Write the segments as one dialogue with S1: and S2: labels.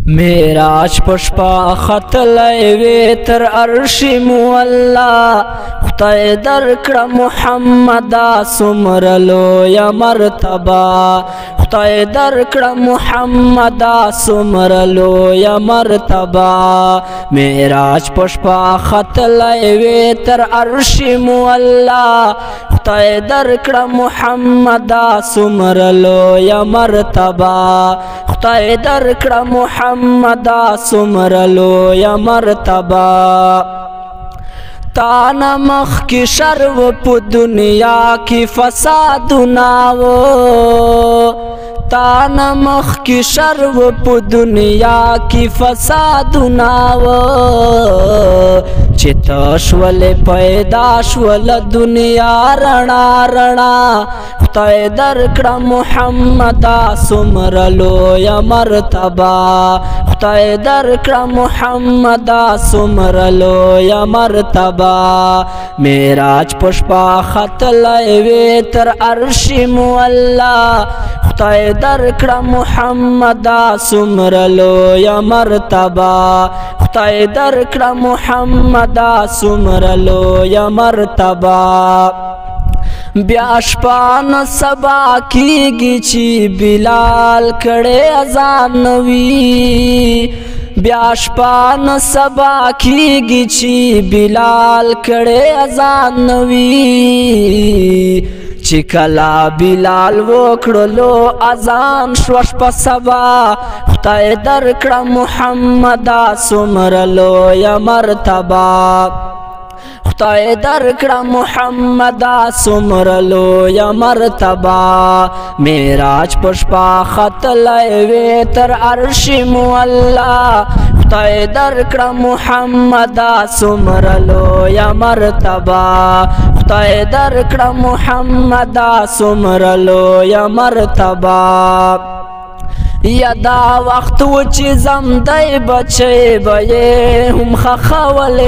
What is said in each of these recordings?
S1: میراج پشپا ختلی وی تر عرش مولا خدای درکړه محمد سمر لوی مرتبه خدای درکړه محمد سمر لوی مرتبه میراج پشپا ختلی وی تر عرش مولا خدای درکړه محمد سمر لوی مرتبه خدای درکړه محمد سمر لوی مرتبه تانا مخ کی شرو پو دنیا کی فسادنا و تانا مخ کی شرو پو دنیا کی فسادنا و چتا شول پیدا شول دنیا رڼا رڼا خدای درکړه محمد سمر لوی مرتبه خدای درکړه محمد سمر لوی مرتبه میراج پشپا ختلی وی تر عرش مولا خدای درکړه محمد سمر لوی مرتبه خدای درکړه محمد سمر لوی مرتبه بیا شپان سبا کیږي چې بلال کړي اذان وی بیا شپان سبا کیږي چې بلال کړي اذان وی چې کلا بلال وکړلو اذان شوش په سبا خدای درکړه محمد سمر لوی مرتبه خدای درکړه محمد سمر لوی مرتبه میراج پشپا ختلی وی تر عرش مولا خدای درکړه محمد سمر لوی مرتبه خدای درکړه محمد سمر لوی مرتبه یدا وخت و چې زمدی بچی به هم خخولی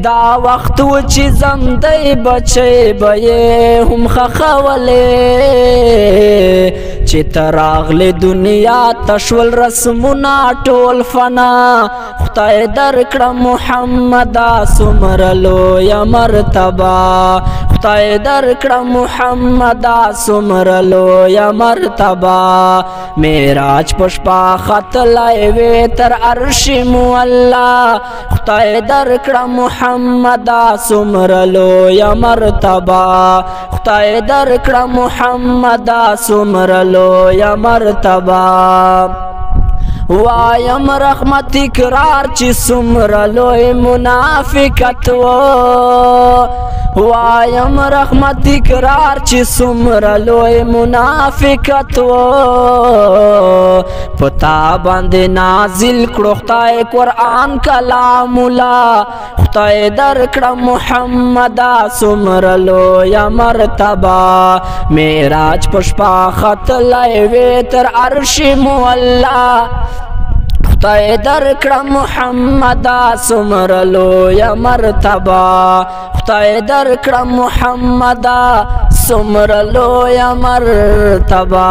S1: دا وخت و چې زمدی بچی به هم خخولی چې تراغلی دنیا تشول رسمونه ټول فنا خدای درکړه محمد سمر لوی مرتبه خدای درکړه محمد سمر لوی مرتبه میراج پشپا ختلی وی تر عرش مولا خدای درکړه محمد سمر لوی مرتبه خدای درکړه محمد سمر لوی مرتبه وایم رحمت اقرار چې سمر لوی منافقت و وایم رحمت اقرار چې سمر لوی منافقت و پتا باندې نازل کړو خدای قرآن کلام الله خدای درکړه محمد سمر لوی مرتبه میراج پشپا ختلی وی تر عرش مولا خدای درکړه محمد سمر لوی مرتبه خدای درکړه محمد سمر لوی مرتبه